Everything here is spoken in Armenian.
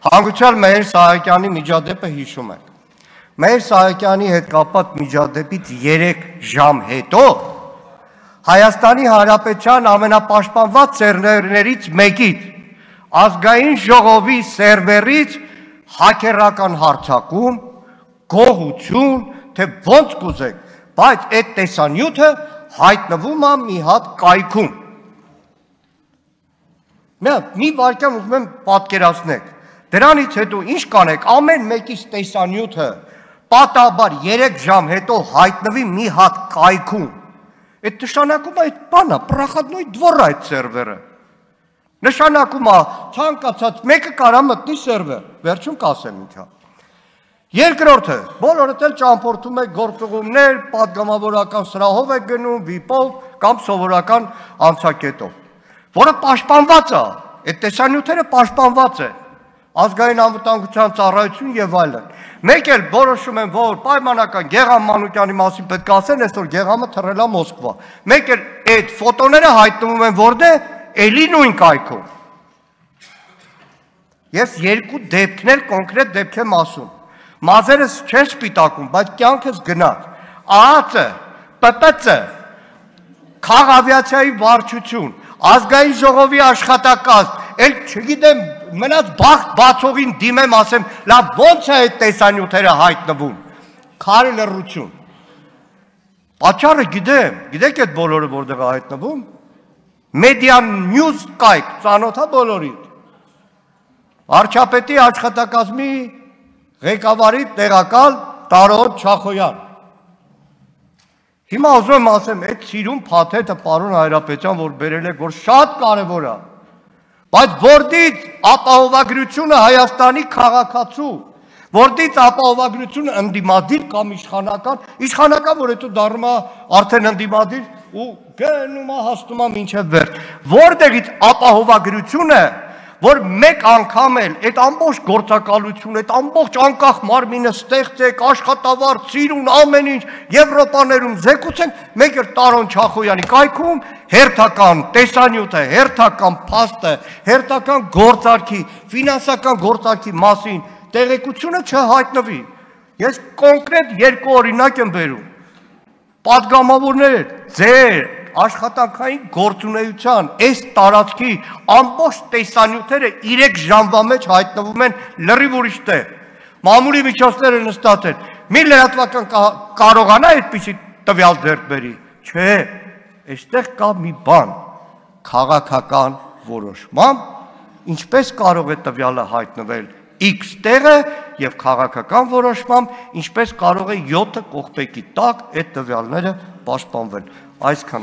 Հանգուցյալ Մհեր Սահակյանի միջադեպը հիշում եք։ Մհեր Սահակյանի հետ կապված միջադեպից 3 ժամ հետո Հայաստանի Հանրապետության ամենապաշտպանված սերվերներից մեկից ազգային ժողովի սերվերից հաքերական հարձակում, գողություն, թե ոնց կուզեք, բայց այդ տեսանյութը հայտնվում է մի հատ կայքում։ Մի վարքյան ուզում եմ պատկերացնեք, դրանից հետո ինչ կանեք, ամեն մեկից տեսանյութը պատահաբար 3 ժամ հետո հայտնվի մի հատ կայքում։ Այդ նշանակում է այդ բանը, պրախադնոյ դվոր է այդ սերվերը։ Նշանակում է ցանկացած մեկը կարա մտնի սերվեր, վերջում կասեմ ինչա։ Երկրորդը, բոլորդ էլ ճամփորդում եք գործուղումներ, պատգամավորական սրահով եք գնում, վիպով կամ սովորական անցակետով, որը պաշտպանված է, այդ տեսանյութերը պաշտպանված է, ազգային անվտանգության ծառայություն եւ այլն։ Մեկ էլ որոշում են, որ պայմանական Գեգամ Մանուկյանի մասին պետք է ասեն, այսօր Գեգամը թռել է Մոսկվա։ Մեկ էլ այդ ֆոտոները հայտնվում են որտե՞ղ, էլի նույն կայքում։ Ես 2 դեպքներ կոնկրետ դեպք եմ ասում։ Մազերս չեն սպիտակում, բայց կյանքս գնաց։ ԱԱԾ, ՊՊՑ, քաղաքավիացիայի վարչություն, ազգային ժողովի աշխատակազմ, էլ չգիտեմ, մնաց բախտ բացողին դիմեմ ասեմ, լավ ոնց է այդ տեսանյութերը հայտնվում։ Քարի լռություն։ Պատճառը գիտեմ, գիտեք այդ բոլորը որտեղ է հայտնվում։ Media News կայք, ծանոթ է բոլորին։ Վարչապետի աշխատակազմի ղեկավարի տեղակալ Տարոհոտ Չախոյան։ Հիմա ուզում եմ ասեմ, այդ սիրուն փաթեթը պարոն Հայրապետյան, որ բերել եք, որ շատ կարևոր է, բայց որտից ապահովագրությունը Հայաստանի քաղաքացու, որտից ապահովագրությունը ընդդիմադիր կամ իշխանական, որ հետո դառնում է արդեն ընդդիմադիր ու գնում է հասնում է մինչև վերջ, որտեղից ապահովագրությունը, որ մեկ անգամ էլ այդ ամբողջ գործակալությունը, այդ ամբողջ անկախ մարմինը ստեղծեք, աշխատավարձ, սիրուն, ամեն ինչ Եվրոպաներում զեկուցենք, մեկ էլ Տարոն Չախոյանի կայքում հերթական տեսանյութը, հերթական փաստը, հերթական գործարքի, ֆինանսական գործարքի մասին տեղեկությունը չհայտնվի։ Ես կոնկրետ 2 օրինակ եմ բերում։ Պատգամավորներ, ձեր աշխատանքային գործունեության այս տարածքի ամբողջ տեսանյութերը 3 ժամվա մեջ հայտնվում են լրիվ ուրիշ տեղ։ Մամուլի միջոցները նստած են։ Մի լրատվական կարողանա այդպիսի տվյալ ձեռք բերի։ Չէ, այստեղ կա մի բան, քաղաքական որոշմամբ, ինչպես կարող է տվյալը հայտնվել X տեղը եւ քաղաքական որոշմամբ, ինչպես կարող է 7 կողպեքի տակ այդ տվյալները պաշտպանվել։ Այսքանը։